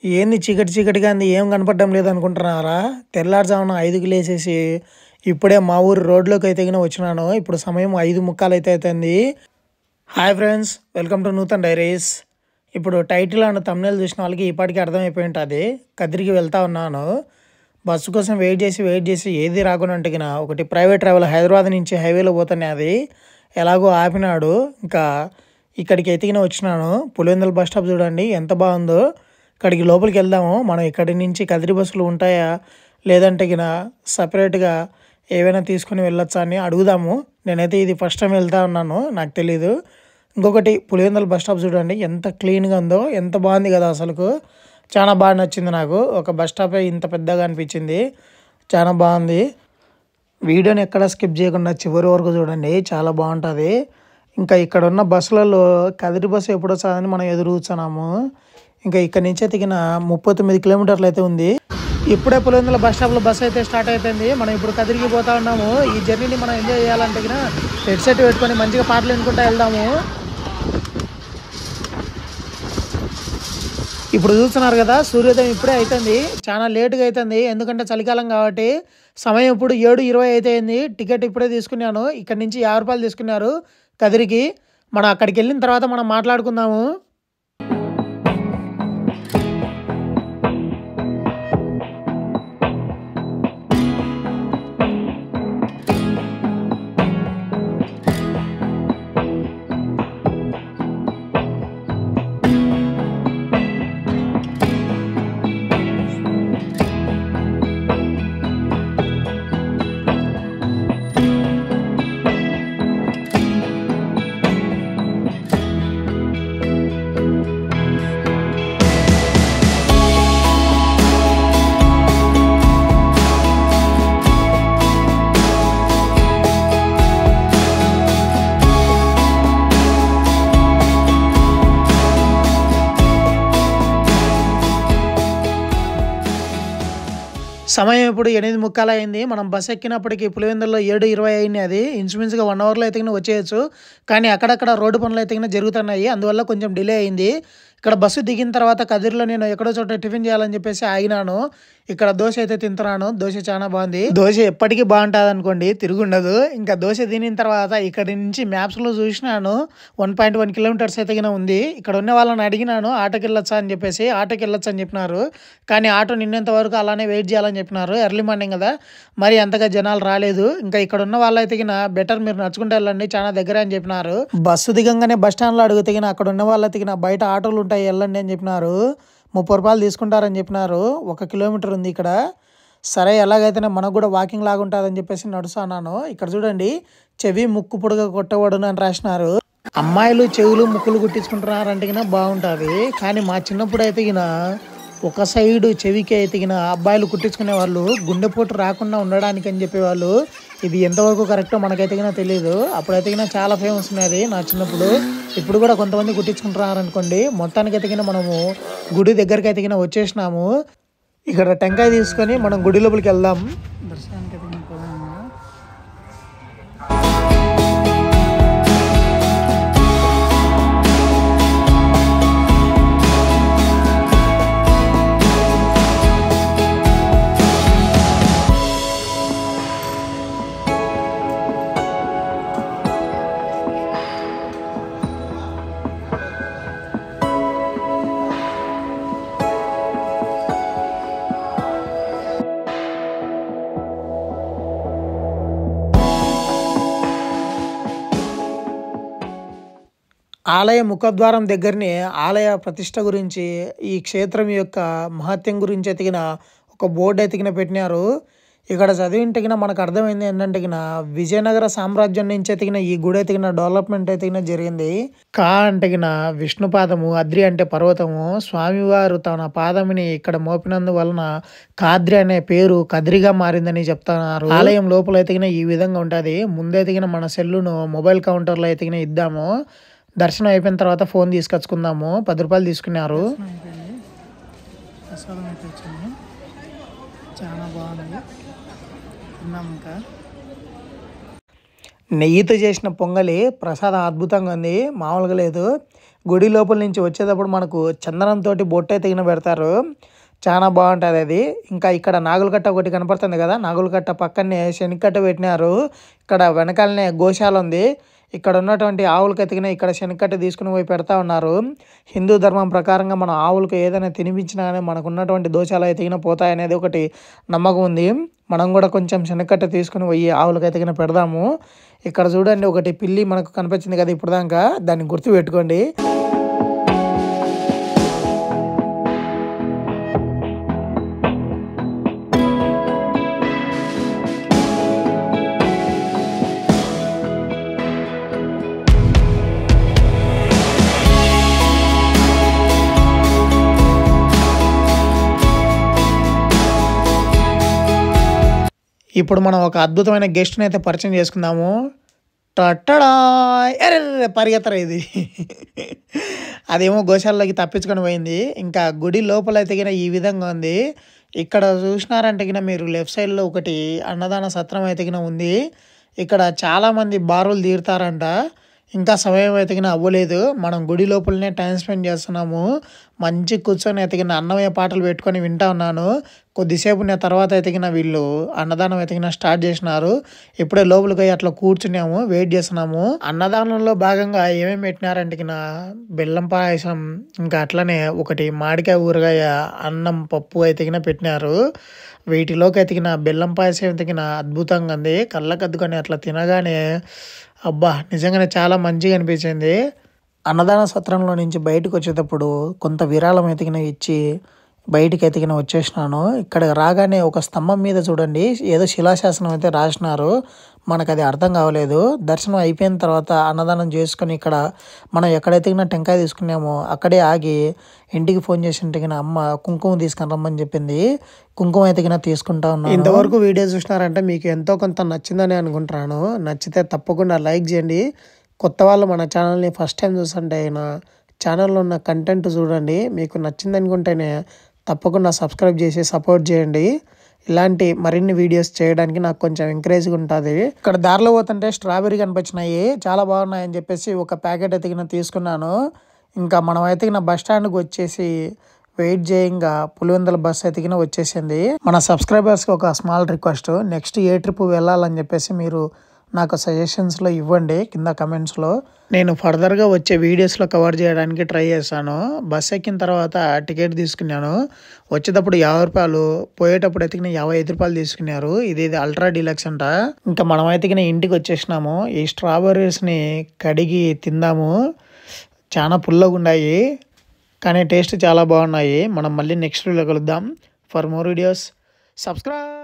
ఏంది చీకటి చీకటిగా అంది ఏం కనపడడం లేదనుకుంటున్నారా? తెల్లారుజామున 5కి లేసేసి ఇప్పుడే మా ఊరు రోడ్లోకి అయితే గిన వచ్చినాను. ఇప్పుడు సమయం 5:45 అయితే అవుతుంది. Hi friends, welcome to Nutan diaries. ఇప్పుడు టైటిల్ అండ్ థంబ్నెయిల్ చూసిన వాళ్ళకి ఇప్పటికీ అర్థమైపోయి ఉంటుంది. కదిరికి వెళ్తా ఉన్నాను. బస్సు కోసం వెయిట్ చేసి ఏది రాకుండా అంటే గిన ఒకటి ప్రైవేట్ ట్రావెల్ హైదరాబాద్ నుంచి హైవేలో పోతున్నాయి. అది ఎలాగో ఆపినాడు. ఇంకా ఇక్కడికి ఎతికిన వచ్చినాను. పులివెందుల బస్ స్టాప్ చూడండి ఎంత బాగుందో. ఇక్కడికి లోపలికి వెళ్దాము. మనం ఇక్కడి నుంచి కదిరి బస్సులు ఉంటాయా లేదంటే గిన సపరేట్గా ఏవైనా తీసుకుని వెళ్ళొచ్చా అని అడుగుదాము. నేనైతే ఇది ఫస్ట్ టైం వెళ్తా ఉన్నాను, నాకు తెలీదు. ఇంకొకటి పులివెందుల బస్ స్టాప్ చూడండి ఎంత క్లీన్గా ఉందో, ఎంత బాగుంది కదా. అసలుకు చాలా బాగా నచ్చింది నాకు. ఒక బస్ స్టాపే ఇంత పెద్దగా అనిపించింది, చాలా బాగుంది. వీడియోని ఎక్కడ స్కిప్ చేయకుండా చివరి వరకు చూడండి, చాలా బాగుంటుంది. ఇంకా ఇక్కడ ఉన్న బస్సులలో కదిరి బస్సు ఎప్పుడు వస్తుందని మనం ఎదురు కూర్చున్నాము. ఇంకా ఇక్కడ నుంచి ఎతికిన 39 కిలోమీటర్లు అయితే ఉంది. ఇప్పుడే పులివెందుల బస్ స్టాప్లో బస్సు అయితే స్టార్ట్ అయిపోయింది. మనం ఇప్పుడు కదిరికి పోతా ఉన్నాము. ఈ జర్నీని మనం ఎంజాయ్ చేయాలంటే హెడ్సెట్ పెట్టుకొని మంచిగా పాటలు వినుకుంటూ వెళ్దాము. ఇప్పుడు చూస్తున్నారు కదా, సూర్యోదయం ఇప్పుడే అవుతుంది. చాలా లేటుగా అవుతుంది, ఎందుకంటే చలికాలం కాబట్టి. సమయం ఇప్పుడు 7:20 అయితే అయింది. టికెట్ ఇప్పుడే తీసుకున్నాను. ఇక్కడ నుంచి 50 రూపాయలు తీసుకున్నారు కదిరికి. మనం అక్కడికి వెళ్ళిన తర్వాత మనం మాట్లాడుకుందాము. సమయం ఇప్పుడు 8:45 అయింది. మనం బస్సు ఎక్కినప్పటికీ పులివెందుల్లో 7:20 అయింది. అది ఇంచుమించుగా 1 అవర్లో అయితే వచ్చేయచ్చు. కానీ అక్కడక్కడ రోడ్డు పనులు అయితే జరుగుతున్నాయి, అందువల్ల కొంచెం డిలే అయింది. ఇక్కడ బస్సు దిగిన తర్వాత కదిరిలో నేను ఎక్కడో చోట టిఫిన్ చేయాలని చెప్పేసి ఆగినాను. ఇక్కడ దోశ అయితే తింటున్నాను. దోశ చాలా బాగుంది. దోశ ఎప్పటికీ బాగుంటుంది అనుకోండి, తిరుగుండదు. ఇంకా దోశ తినిన తర్వాత ఇక్కడి నుంచి మ్యాప్స్లో చూసినాను 1.1 కిలోమీటర్స్ అయితే ఉంది. ఇక్కడ ఉన్న వాళ్ళని అడిగినాను ఆటోకి వెళ్ళొచ్చా అని చెప్పేసి. ఆటోకి వెళ్ళొచ్చు అని చెప్పినారు. కానీ ఆటో నిన్నంత వరకు అలానే వెయిట్ చేయాలని చెప్పినారు. ఎర్లీ మార్నింగ్ కదా, మరి అంతగా జనాలు రాలేదు. ఇంకా ఇక్కడ ఉన్న వాళ్ళు అయితే బెటర్ మీరు నడుచుకుంటూ వెళ్ళండి, చాలా దగ్గర అని చెప్పినారు. బస్సు దిగంగానే బస్ స్టాండ్లో అడిగితే అక్కడ ఉన్న వాళ్ళు అయితే బయట ఆటోలు ఉంటాయి వెళ్ళండి అని చెప్పినారు. 30 రూపాయలు తీసుకుంటారని చెప్పినారు. 1 కిలోమీటర్ ఉంది ఇక్కడ. సరే ఎలాగైతేనే మనకు కూడా వాకింగ్ లాగా ఉంటుందని చెప్పేసి నడుస్తున్నాను. ఇక్కడ చూడండి, చెవి ముక్కు పొడుగా కొట్టవడును అని రాసినారు. అమ్మాయిలు చెవులు ముక్కులు కుట్టించుకుంటున్నారంటే బాగుంటుంది. కానీ మా చిన్నప్పుడు అయితే ఒక సైడు చెవికి అయితే అబ్బాయిలు కుట్టించుకునే వాళ్ళు గుండెపోటు రాకుండా ఉండడానికి అని చెప్పేవాళ్ళు. ఇది ఎంతవరకు కరెక్టో మనకైతే తెలియదు. అప్పుడైతే చాలా ఫేమస్ ఉన్నది నా చిన్నప్పుడు. ఇప్పుడు కూడా కొంతమంది కుట్టించుకుంటున్నారు అనుకోండి. మొత్తానికి అయితే మనము గుడి దగ్గరికి అయితే వచ్చేసినాము. ఇక్కడ టెంకాయ తీసుకొని మనం గుడి లోపలికి వెళ్దాం. దర్శనానికి అయితే ఆలయ ముఖద్వారం దగ్గరనే ఆలయ ప్రతిష్ట గురించి, ఈ క్షేత్రం యొక్క మహత్యం గురించి ఎతికిన ఒక బోర్డు ఎతికిన పెట్టినారు. ఇక్కడ చదివింటే మనకు అర్థమైంది ఏంటంటే విజయనగర సామ్రాజ్యం నుంచి ఎతికిన ఈ గుడి ఎతికిన డెవలప్మెంట్ అయితే జరిగింది. కా అంటే విష్ణుపాదము, అద్రి అంటే పర్వతము. స్వామివారు తన పాదముని ఇక్కడ మోపినందు వలన కాద్రి అనే పేరు కదిరిగా మారిందని చెప్తున్నారు. ఆలయం లోపల అయితే ఈ విధంగా ఉంటుంది. ముందెతికిన మన సెల్లును మొబైల్ కౌంటర్లో అయితే ఇద్దాము. దర్శనం అయిపోయిన తర్వాత ఫోన్ తీసుకొచ్చుకుందాము. 10 రూపాయలు తీసుకున్నారు. ప్రసాదం అయితే వచ్చింది, చాలా బాగుంది. తిన్నాం. ఇంకా నెయ్యితో చేసిన పొంగలి ప్రసాదం అద్భుతంగా ఉంది, మామూలుగా లేదు. గుడి లోపల నుంచి వచ్చేటప్పుడు మనకు చందనంతో బొట్టు అయితే పెడతారు, చాలా బాగుంటుంది అది. ఇంకా ఇక్కడ నాగులకట్ట ఒకటి కనపడుతుంది కదా, నాగులకట్ట పక్కనే శనగకట్ట పెట్టినారు. ఇక్కడ వెనకాలనే గోశాల ఉంది. ఇక్కడ ఉన్నటువంటి ఆవులకి ఎతికిన ఇక్కడ శనగకట్ట తీసుకుని పోయి పెడతా ఉన్నారు. హిందూ ధర్మం ప్రకారంగా మనం ఆవులకు ఏదైనా తినిపించినా కానీ మనకు ఉన్నటువంటి దోషాలు ఎతికిన పోతాయనేది ఒకటి నమ్మకం ఉంది. మనం కూడా కొంచెం శనగకట్ట తీసుకుని పోయి ఆవులకు ఎతికిన పెడదాము. ఇక్కడ చూడండి ఒకటి పిల్లి మనకు కనిపించింది కదా ఇప్పుడు దాకా, దాన్ని గుర్తు పెట్టుకోండి. ఇప్పుడు మనం ఒక అద్భుతమైన గెస్ట్ని అయితే పరిచయం చేసుకుందాము. టట్టడా ఎర్ర పరిగెత్తరా ఇది అదేమో గోశాలలోకి తప్పించుకొని పోయింది. ఇంకా గుడి లోపల అయితే ఈ విధంగా ఉంది. ఇక్కడ చూసినారంటే మీరు లెఫ్ట్ సైడ్లో ఒకటి అన్నదాన సత్రం అయితే ఉంది. ఇక్కడ చాలామంది బారులు తీరుతారంట. ఇంకా సమయం అయితే అవ్వలేదు, మనం గుడి లోపలనే టైం స్పెండ్ చేస్తున్నాము. మంచి కూర్చొని ఎతికిన అన్నమయ్య పాటలు పెట్టుకొని వింటా ఉన్నాను. కొద్దిసేపు నా తర్వాత ఎతికిన వీళ్ళు అన్నదానం ఎతికిన స్టార్ట్ చేసినారు. ఇప్పుడే లోపలికి పోయి అట్లా కూర్చున్నాము, వెయిట్ చేస్తున్నాము. అన్నదానంలో భాగంగా ఏమేమి పెట్టినారంటే బెల్లం పాయసం, ఇంకా అట్లనే ఒకటి మామిడికాయ ఊరగాయ, అన్నం, పప్పు అయితే పెట్టినారు. వీటిలోకి ఎతికిన బెల్లం పాయసం ఎతికిన అద్భుతంగా ఉంది. కళ్ళకద్దుకొని అట్లా తినగానే అబ్బా నిజంగానే చాలా మంచిగా అనిపించింది. అన్నదాన సత్రంలో నుంచి బయటకు వచ్చేటప్పుడు కొంత విరాళం ఇచ్చి బయటికి వచ్చేసినాను. ఇక్కడ రాగానే ఒక స్తంభం మీద చూడండి ఏదో శిలాశాసనం అయితే రాసినారు. మనకు అది అర్థం కావలేదు. దర్శనం అయిపోయిన తర్వాత అన్నదానం చేసుకొని ఇక్కడ మనం ఎక్కడైతే టెంకాయ తీసుకున్నామో అక్కడే ఆగి ఇంటికి ఫోన్ చేసి అమ్మ కుంకుమ తీసుకొని రమ్మని చెప్పింది. కుంకుమ అయితే తీసుకుంటా ఉన్నాను. ఇంతవరకు వీడియో చూసినారంటే మీకు ఎంతో కొంత నచ్చిందని అనుకుంటున్నాను. నచ్చితే తప్పకుండా లైక్ చేయండి. కొత్త వాళ్ళు మన ఛానల్ని ఫస్ట్ టైం చూస్తుంటే అయినా ఛానల్లో ఉన్న కంటెంట్ చూడండి, మీకు నచ్చింది అనుకుంటేనే తప్పకుండా సబ్స్క్రైబ్ చేసి సపోర్ట్ చేయండి. ఇలాంటి మరిన్ని వీడియోస్ చేయడానికి నాకు కొంచెం ఎంకరేజ్గా ఉంటుంది. ఇక్కడ దారిలో పోతుంటే స్ట్రాబెర్రీ కనిపించినాయి, చాలా బాగున్నాయని చెప్పేసి ఒక ప్యాకెట్ ఎతికిన తీసుకున్నాను. ఇంకా మనం ఎతికిన బస్ స్టాండ్కి వచ్చేసి వెయిట్ చేయంగా పులివెందుల బస్ ఎతికిన వచ్చేసింది. మన సబ్స్క్రైబర్స్కి ఒక స్మాల్ రిక్వెస్ట్, నెక్స్ట్ ఏ ట్రిప్ వెళ్ళాలని చెప్పేసి మీరు నాకు సజెషన్స్లో ఇవ్వండి కింద కమెంట్స్లో. నేను ఫర్దర్గా వచ్చే వీడియోస్లో కవర్ చేయడానికి ట్రై చేశాను. బస్ ఎక్కిన తర్వాత టికెట్ తీసుకున్నాను. వచ్చేటప్పుడు 50 రూపాయలు, పోయేటప్పుడు ఎతికిన 55 రూపాయలు తీసుకున్నారు. ఇది అల్ట్రా డీలక్స్ అంట. ఇంకా మనం ఎతికిన ఇంటికి వచ్చేసినాము. ఈ స్ట్రాబెర్రీస్ని కడిగి తిందాము. చాలా పుల్లగా ఉన్నాయి కానీ టేస్ట్ చాలా బాగున్నాయి. మనం మళ్ళీ నెక్స్ట్ వీడియోలో కలుద్దాం. For more videos subscribe.